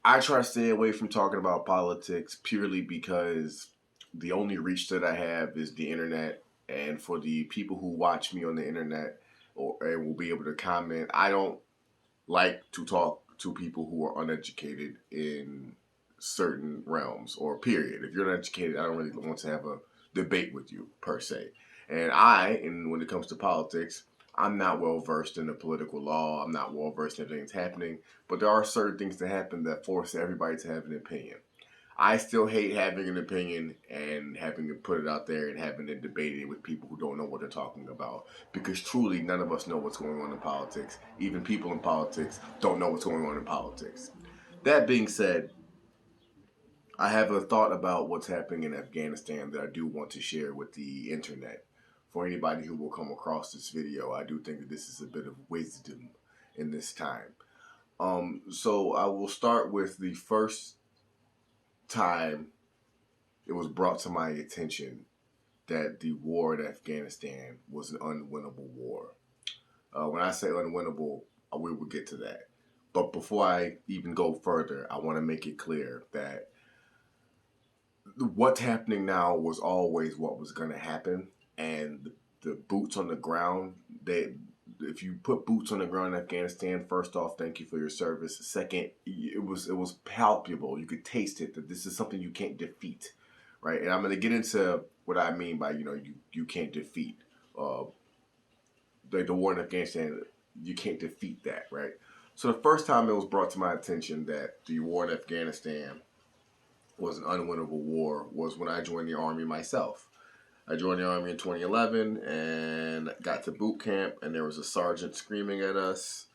I try to stay away from talking about politics purely because the only reach that I have is the internet, and for the people who watch me on the internet or and will be able to comment, I don't like to talk to people who are uneducated in certain realms or period. If you're uneducated, I don't really want to have a debate with you per se. And when it comes to politics, I'm not well versed in the political law. I'm not well versed in everything that's happening. But there are certain things that happen that force everybody to have an opinion. I still hate having an opinion and having to put it out there and having to debate it with people who don't know what they're talking about. Because truly, none of us know what's going on in politics. Even people in politics don't know what's going on in politics. That being said, I have a thought about what's happening in Afghanistan that I do want to share with the internet. For anybody who will come across this video, I do think that this is a bit of wisdom in this time. So I will start with the first time it was brought to my attention that the war in Afghanistan was an unwinnable war. When I say unwinnable, we will get to that. But before I even go further, I want to make it clear that what's happening now was always what was going to happen, and the boots on the ground. They, if you put boots on the ground in Afghanistan, first off, thank you for your service. Second, it was palpable. You could taste it that this is something you can't defeat, right? And I'm going to get into what I mean by you can't defeat uh, the war in Afghanistan. You can't defeat that, right? So the first time it was brought to my attention that the war in Afghanistan was an unwinnable war was when I joined the army myself. I joined the army in 2011 and got to boot camp, and there was a sergeant screaming at us,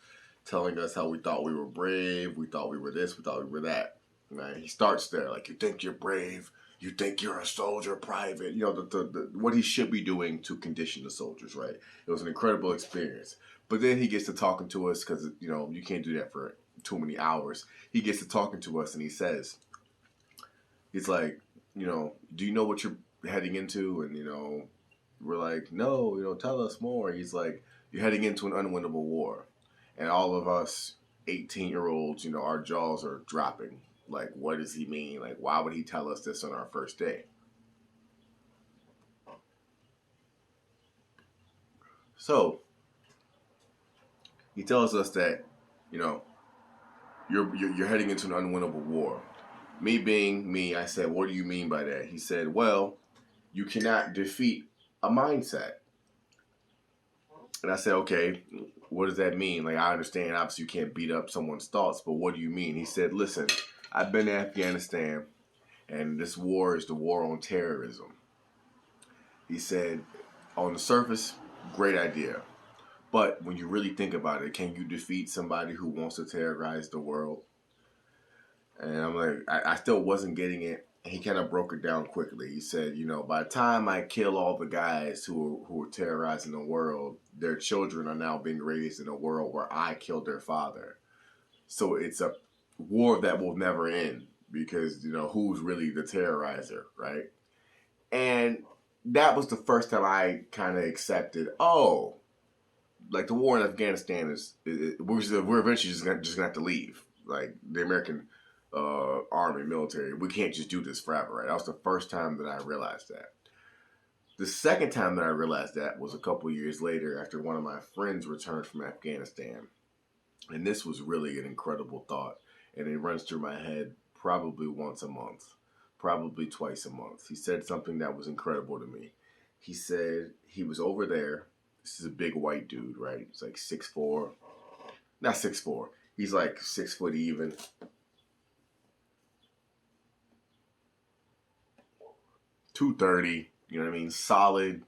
telling us how we thought we were brave, we thought we were this, we thought we were that. Right? He starts there like, you think you're brave, you think you're a soldier, private. You know, what he should be doing to condition the soldiers, right? It was an incredible experience. But then he gets to talking to us because, you can't do that for too many hours. He gets to talking to us and he says, he's like, do you know what you're heading into? And, we're like, no, tell us more. He's like, you're heading into an unwinnable war. And all of us 18-year-olds, our jaws are dropping. Like, what does he mean? Like, why would he tell us this on our first day? So he tells us that, you know, you're heading into an unwinnable war. Me being me, I said, what do you mean by that? He said, well, you cannot defeat a mindset. And I said, okay, what does that mean? Like, I understand, obviously, you can't beat up someone's thoughts, but what do you mean? He said, listen, I've been to Afghanistan, and this war is the war on terrorism. He said, on the surface, great idea. But when you really think about it, can you defeat somebody who wants to terrorize the world? And I'm like, I still wasn't getting it. He kind of broke it down quickly. He said, by the time I kill all the guys who are terrorizing the world, their children are now being raised in a world where I killed their father. So it's a war that will never end because, who's really the terrorizer, right? And that was the first time I kind of accepted, oh, like the war in Afghanistan we're eventually just gonna have to leave. Like the American army, military, we can't just do this forever, right? That was the first time that I realized that. The second time that I realized that was a couple years later after one of my friends returned from Afghanistan. And this was really an incredible thought. And it runs through my head probably once a month, probably twice a month. He said something that was incredible to me. He said he was over there. This is a big white dude, right? He's like 6'4". Not 6'4". He's like 6 foot even. 230, you know what I mean? Solid,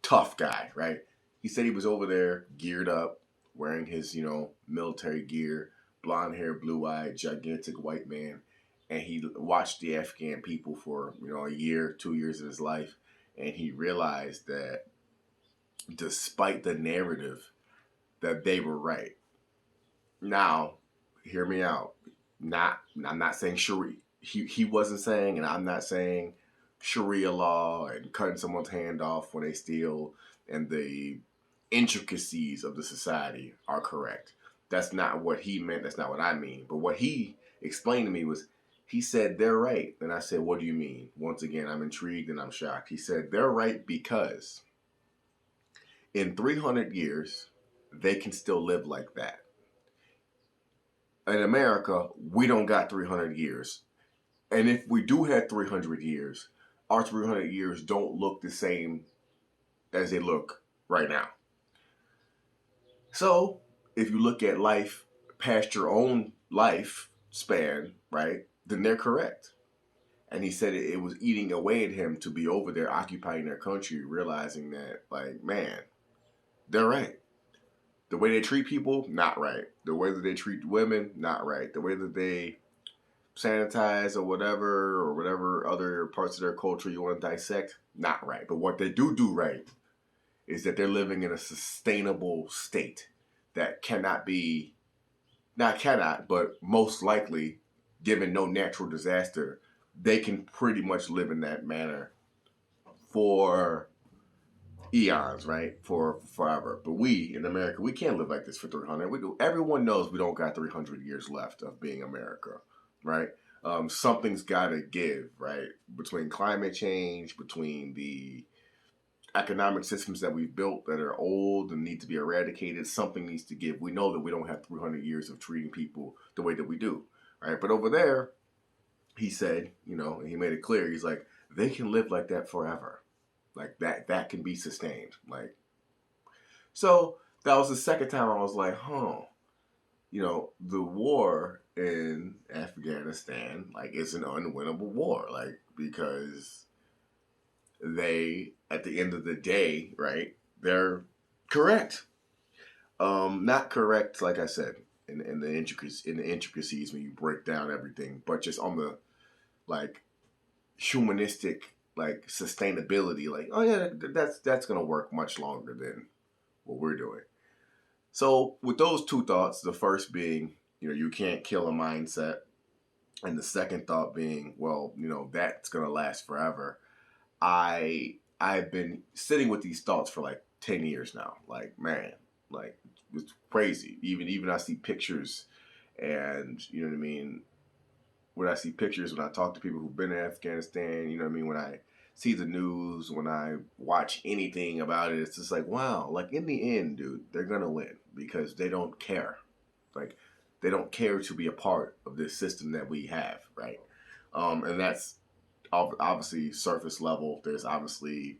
tough guy, right? He said he was over there geared up, wearing his, military gear, blonde hair, blue eyed, gigantic white man. And he watched the Afghan people for, a year, 2 years of his life. And he realized that despite the narrative, that they were right. Now, hear me out. I'm not saying Sharia. He wasn't saying, and I'm not saying Sharia law and cutting someone's hand off when they steal and the intricacies of the society are correct. That's not what he meant. That's not what I mean. But what he explained to me was, he said, they're right. And I said, what do you mean? Once again, I'm intrigued and I'm shocked. He said, they're right because in 300 years, they can still live like that. In America, we don't got 300 years. And if we do have 300 years, our 300 years don't look the same as they look right now. So if you look at life past your own lifespan, right, then they're correct. And he said it was eating away at him to be over there occupying their country, realizing that, like, man, they're right. The way they treat people, not right. The way that they treat women, not right. The way that they sanitize or whatever other parts of their culture you want to dissect, not right. But what they do right is that they're living in a sustainable state that cannot be, not cannot, but most likely, given no natural disaster, they can pretty much live in that manner for eons, right? For forever. But we in America, we can't live like this for 300. Everyone knows we don't got 300 years left of being America, right? Something's got to give, right? Between climate change, between the economic systems that we've built that are old and need to be eradicated, something needs to give. We know that we don't have 300 years of treating people the way that we do, right? But over there, he said, and he made it clear, he's like, they can live like that forever. Like that can be sustained. Like, so that was the second time I was like, the war in Afghanistan, like, it's an unwinnable war, like, because they, at the end of the day, right, they're correct. Not correct, like I said, in the intricacies when you break down everything, but just on the, like, humanistic, like, sustainability, like, oh yeah, that's gonna work much longer than what we're doing. So with those two thoughts, the first being, you can't kill a mindset, and the second thought being, well, that's gonna last forever. I've been sitting with these thoughts for like 10 years now. Like, man, like, it's crazy. Even I see pictures, and you know what I mean. When I see pictures, when I talk to people who've been in Afghanistan, you know what I mean. When I see the news, when I watch anything about it, it's just like, wow. Like, in the end, dude, they're gonna win because they don't care. Like, they don't care to be a part of this system that we have, right? And that's obviously surface level. There's obviously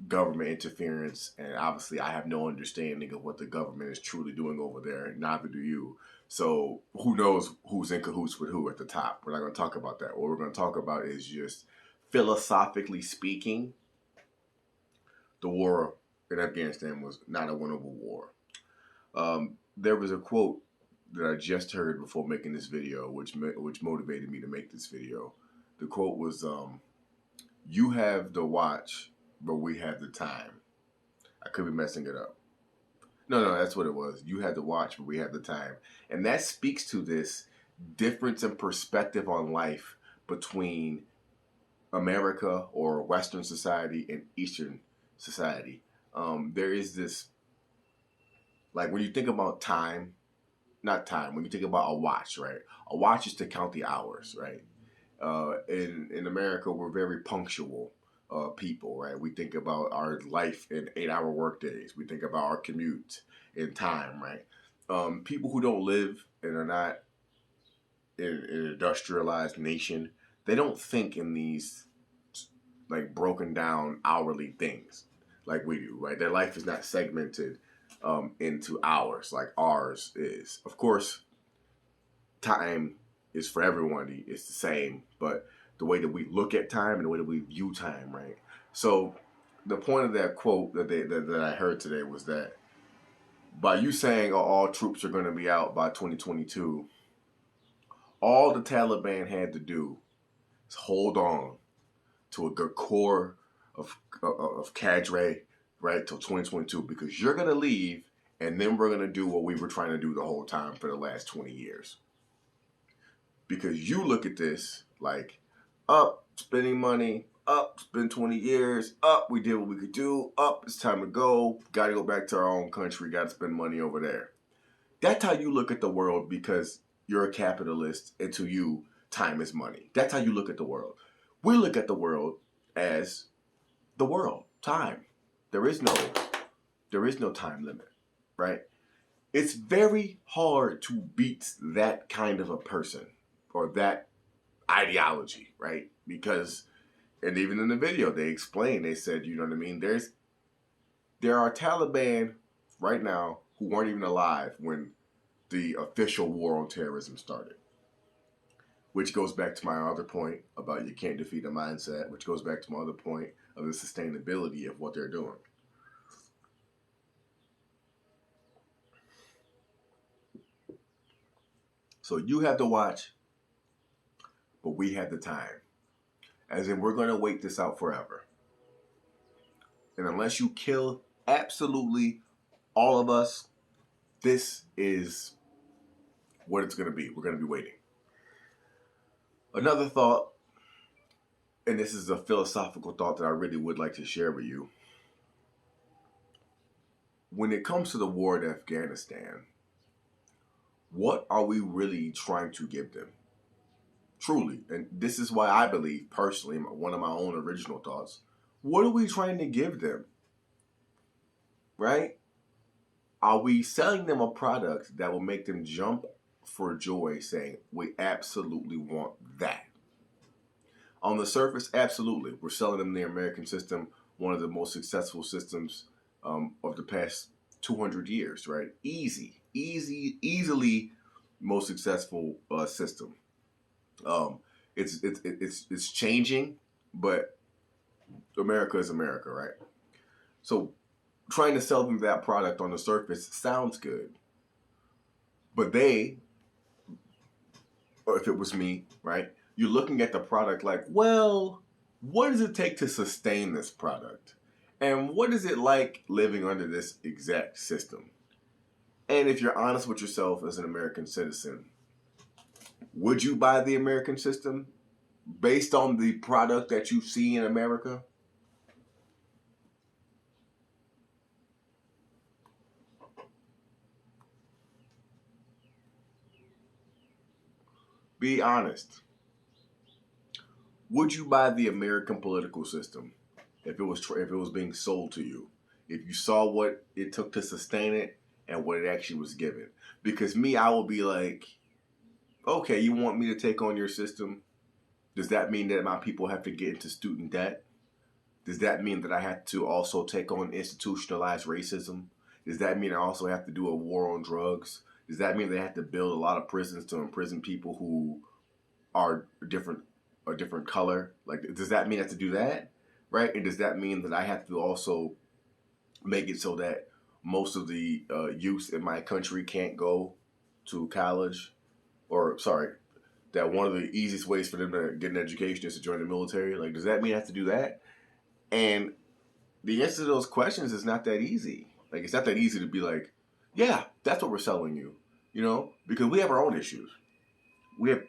government interference, and obviously I have no understanding of what the government is truly doing over there. Neither do you. So who knows who's in cahoots with who at the top? We're not going to talk about that. What we're going to talk about is just philosophically speaking, the war in Afghanistan was not a winnable war. There was a quote that I just heard before making this video, which motivated me to make this video. The quote was, "You have the watch, but we have the time." I could be messing it up. No, that's what it was. You had the watch, but we have the time. And that speaks to this difference in perspective on life between America or Western society and Eastern society. There is this, like, when you think about time, not time, when you think about a watch, right? A watch is to count the hours, right? In America, we're very punctual people, right? We think about our life in 8-hour work days. We think about our commute in time, right? People who don't live and are not in an industrialized nation, they don't think in these, like, broken down hourly things like we do, right? Their life is not segmented into hours like ours is. Of course, time is for everyone. It's the same, but the way that we look at time and the way that we view time, right? So the point of that quote that I heard today was that by you saying all troops are going to be out by 2022, all the Taliban had to do is hold on to a good core of cadre, right, till 2022, because you're going to leave, and then we're going to do what we were trying to do the whole time for the last 20 years. Because you look at this like, up, spending money, up, spend 20 years, up, we did what we could do, up, it's time to go, got to go back to our own country, got to spend money over there. That's how you look at the world, because you're a capitalist, and to you, time is money. That's how you look at the world. We look at the world as the world, time. There is no time limit, right? It's very hard to beat that kind of a person or that ideology, right? Because, and even in the video, they explained, they said, you know what I mean? There are Taliban right now who weren't even alive when the official war on terrorism started. Which goes back to my other point about you can't defeat a mindset, which goes back to my other point of the sustainability of what they're doing. So you have to watch, but we have the time. As in, we're going to wait this out forever. And unless you kill absolutely all of us, this is what it's going to be. We're going to be waiting. Another thought, and this is a philosophical thought that I really would like to share with you. When it comes to the war in Afghanistan, what are we really trying to give them? Truly, and this is why I believe, personally, one of my own original thoughts, what are we trying to give them? Right? Are we selling them a product that will make them jump for joy saying, we absolutely want that? On the surface, absolutely. We're selling them the American system, one of the most successful systems of the past 200 years, right? Easily most successful system. It's changing, but America is America, right? So trying to sell them that product on the surface sounds good. But they, or if it was me, right? You're looking at the product like, well, what does it take to sustain this product? And what is it like living under this exact system? And if you're honest with yourself as an American citizen, would you buy the American system based on the product that you see in America? Be honest. Would you buy the American political system if it was being sold to you? If you saw what it took to sustain it and what it actually was given? Because me, I would be like, okay, you want me to take on your system? Does that mean that my people have to get into student debt? Does that mean that I have to also take on institutionalized racism? Does that mean I also have to do a war on drugs? Does that mean they have to build a lot of prisons to imprison people who are a different color? Like, does that mean I have to do that? Right? And does that mean that I have to also make it so that most of the youth in my country can't go to college? Or, sorry, that one of the easiest ways for them to get an education is to join the military? Like, does that mean I have to do that? And the answer to those questions is not that easy. Like, it's not that easy to be like, yeah, that's what we're selling you, you know? Because we have our own issues. We have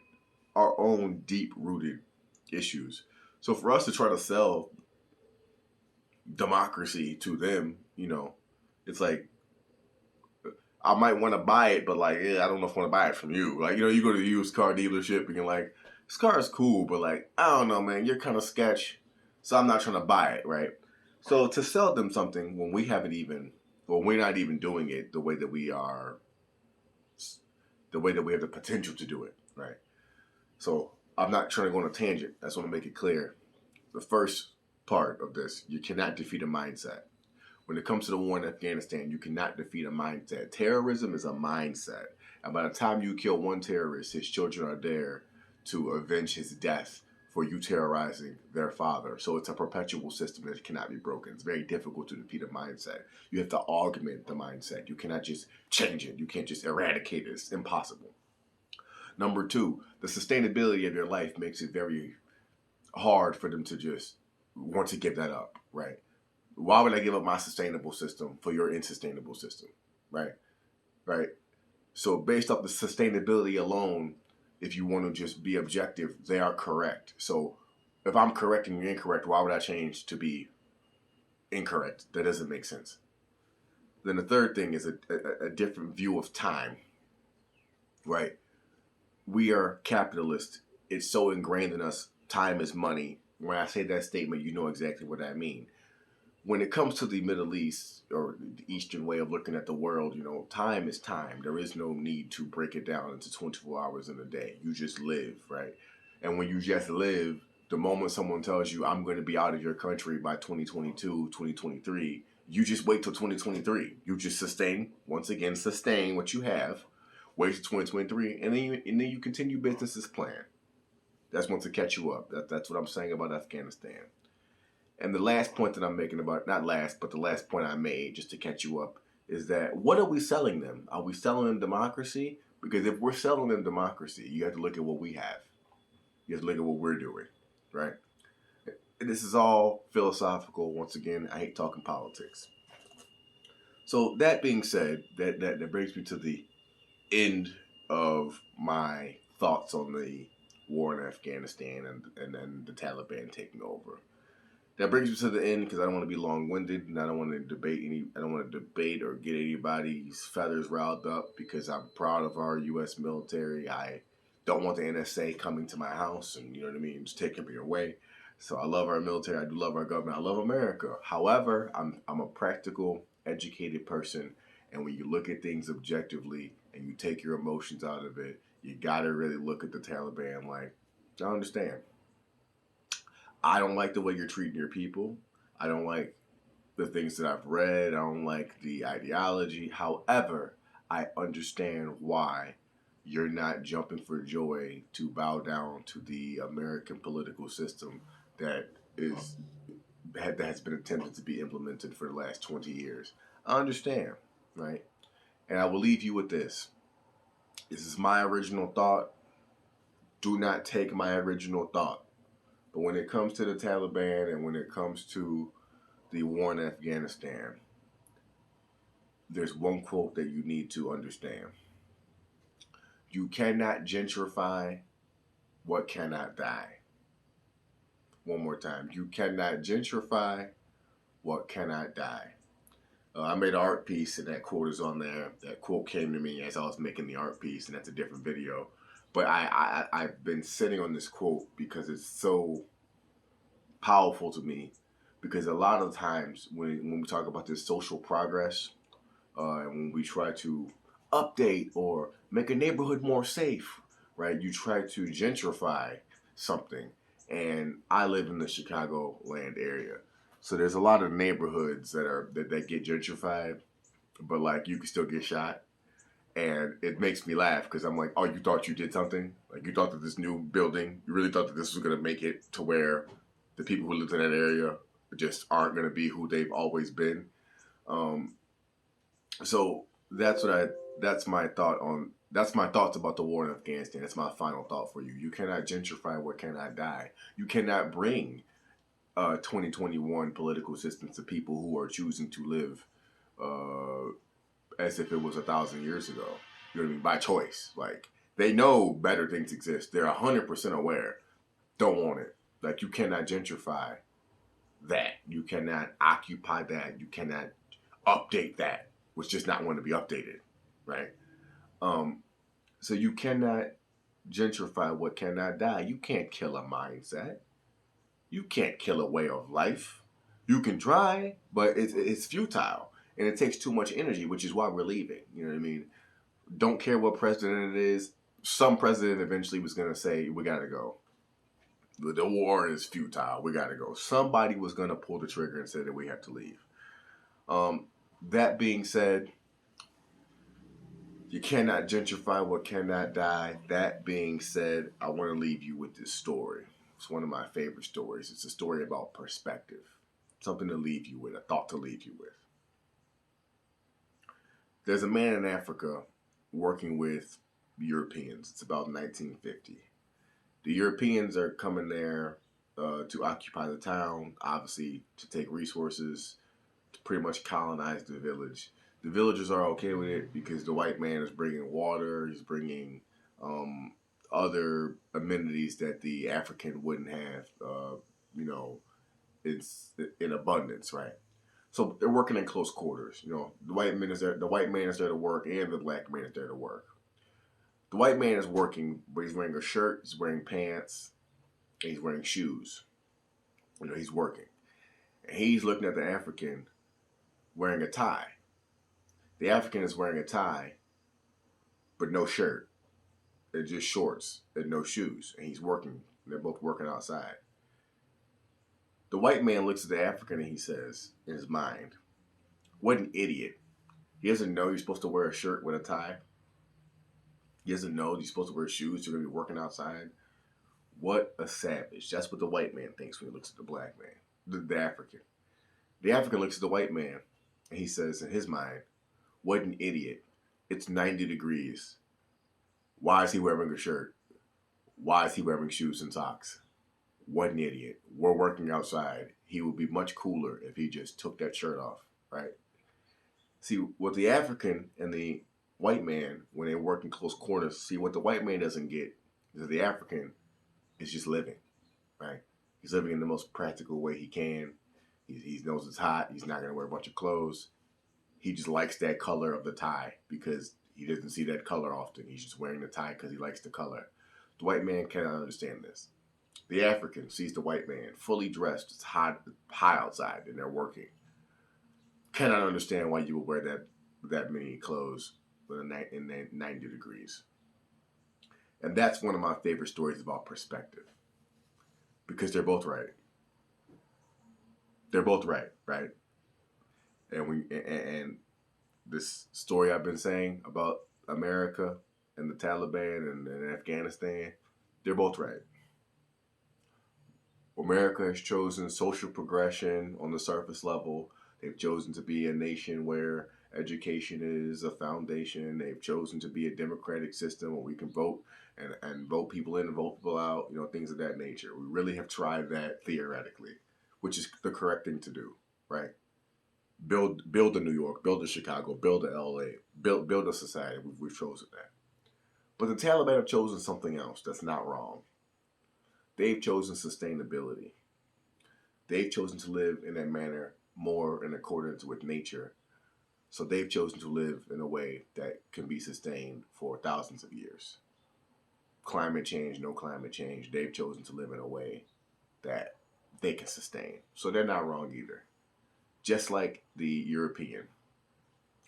our own deep-rooted issues. So for us to try to sell democracy to them, you know, it's like, I might want to buy it, but like, yeah, I don't know if I want to buy it from you. Like, you know, you go to the used car dealership and you're like, this car is cool, but like, I don't know, man, you're kind of sketch, so I'm not trying to buy it, right? So to sell them something when we haven't even, or we're not even doing it the way that we are, the way that we have the potential to do it, right? So I'm not trying to go on a tangent. I just want to make it clear. The first part of this, you cannot defeat a mindset. When it comes to the war in Afghanistan, you cannot defeat a mindset. Terrorism is a mindset. And by the time you kill one terrorist, his children are there to avenge his death for you terrorizing their father. So it's a perpetual system that cannot be broken. It's very difficult to defeat a mindset. You have to augment the mindset. You cannot just change it. You can't just eradicate it. It's impossible. Number two, the sustainability of your life makes it very hard for them to just want to give that up, right? Why would I give up my sustainable system for your insustainable system, right? Right? So based off the sustainability alone, if you want to just be objective, they are correct. So if I'm correct and you're incorrect, why would I change to be incorrect? That doesn't make sense. Then the third thing is a different view of time, right? we are capitalists. It's so ingrained in us. Time is money. When I say that statement, you know exactly what I mean. When it comes to the Middle East or the Eastern way of looking at the world, time is time. There is no need to break it down into 24 hours in a day. You just live, right? And when you just live, the moment someone tells you, I'm going to be out of your country by 2022, 2023, you just wait till 2023. You just sustain what you have, wait till 2023, and then you continue business as planned. That's once to catch you up. That's what I'm saying about Afghanistan. And the last point that I'm making about, not last, but the last point I made, just to catch you up, is that what are we selling them? Are we selling them democracy? Because if we're selling them democracy, you have to look at what we have. You have to look at what we're doing, right? And this is all philosophical. Once again, I hate talking politics. So that being said, that brings me to the end of my thoughts on the war in Afghanistan and then the Taliban taking over. That brings me to the end because I don't want to be long-winded and I don't want to debate or get anybody's feathers riled up because I'm proud of our U.S. military. I don't want the NSA coming to my house and, you know what I mean, just taking me away. So I love our military. I do love our government. I love America. However, I'm a practical, educated person, and when you look at things objectively and you take your emotions out of it, you got to really look at the Taliban like, I understand. I don't like the way you're treating your people. I don't like the things that I've read. I don't like the ideology. However, I understand why you're not jumping for joy to bow down to the American political system that has been attempted to be implemented for the last 20 years. I understand, right? And I will leave you with this. This is my original thought. Do not take my original thought. But when it comes to the Taliban and when it comes to the war in Afghanistan, there's one quote that you need to understand. You cannot gentrify what cannot die. One more time. You cannot gentrify what cannot die. I made an art piece and that quote is on there. That quote came to me as I was making the art piece, and that's a different video. But I've been sitting on this quote because it's so powerful to me. Because a lot of times when we talk about this social progress, and when we try to update or make a neighborhood more safe, right? You try to gentrify something. And I live in the Chicagoland area. So there's a lot of neighborhoods that get gentrified, but like you can still get shot. And it makes me laugh because I'm like, oh, you thought you did something? Like you thought that this new building, you really thought that this was going to make it to where the people who live in that area just aren't going to be who they've always been. So that's my thoughts about the war in Afghanistan. That's my final thought for you. You cannot gentrify what cannot die. You cannot bring 2021 political systems to people who are choosing to live as if it was 1,000 years ago. You know what I mean? By choice. Like they know better things exist. They're 100% aware. Don't want it. Like you cannot gentrify that. You cannot occupy that. You cannot update that. Which just not want to be updated, right? So you cannot gentrify what cannot die. You can't kill a mindset. You can't kill a way of life. You can try, but it's futile. And it takes too much energy, which is why we're leaving. You know what I mean? Don't care what president it is. Some president eventually was going to say, we got to go. The war is futile. We got to go. Somebody was going to pull the trigger and say that we have to leave. That being said, you cannot gentrify what cannot die. That being said, I want to leave you with this story. It's one of my favorite stories. It's a story about perspective. Something to leave you with, a thought to leave you with. There's a man in Africa working with Europeans. It's about 1950. The Europeans are coming there to occupy the town, obviously to take resources, to pretty much colonize the village. The villagers are okay with it because the white man is bringing water, he's bringing other amenities that the African wouldn't have, it's in abundance, right? So they're working in close quarters. The white man is there to work, and the black man is there to work. The white man is working, but he's wearing a shirt, he's wearing pants, and he's wearing shoes. He's working. And he's looking at the African wearing a tie. The African is wearing a tie, but no shirt. It's just shorts and no shoes. And he's working. They're both working outside. The white man looks at the African and he says, in his mind, what an idiot. He doesn't know you're supposed to wear a shirt with a tie. He doesn't know you're supposed to wear shoes. You're going to be working outside. What a savage. That's what the white man thinks when he looks at the black man, the African. The African looks at the white man and he says in his mind, what an idiot. It's 90 degrees. Why is he wearing a shirt? Why is he wearing shoes and socks? What an idiot. We're working outside. He would be much cooler if he just took that shirt off, right? See, what the African and the white man, when they work in close quarters, see what the white man doesn't get is that the African is just living, right? He's living in the most practical way he can. He knows it's hot. He's not going to wear a bunch of clothes. He just likes that color of the tie because he doesn't see that color often. He's just wearing the tie because he likes the color. The white man cannot understand this. The African sees the white man fully dressed. It's hot outside and they're working. Cannot understand why you would wear that many clothes in 90 degrees. And that's one of my favorite stories about perspective. Because they're both right. They're both right, right? And this story I've been saying about America and the Taliban and Afghanistan, they're both right. America has chosen social progression on the surface level. They've chosen to be a nation where education is a foundation. They've chosen to be a democratic system where we can vote and vote people in and vote people out, things of that nature. We really have tried that theoretically, which is the correct thing to do, right? Build a New York, build a Chicago, build a LA, build a society. We've chosen that. But the Taliban have chosen something else that's not wrong. They've chosen sustainability. They've chosen to live in a manner more in accordance with nature. So they've chosen to live in a way that can be sustained for thousands of years. Climate change, no climate change, they've chosen to live in a way that they can sustain. So they're not wrong either. Just like the European.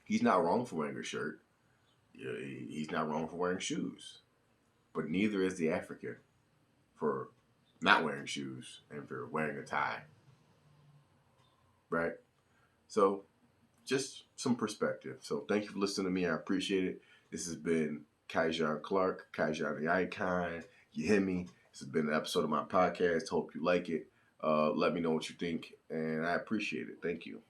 He's not wrong for wearing a shirt. He's not wrong for wearing shoes. But neither is the African for not wearing shoes and for wearing a tie. Right? So, just some perspective. So, thank you for listening to me. I appreciate it. This has been Kaijan Clark, Kaijan the Icon. You hear me? This has been an episode of my podcast. Hope you like it. Let me know what you think, and I appreciate it. Thank you.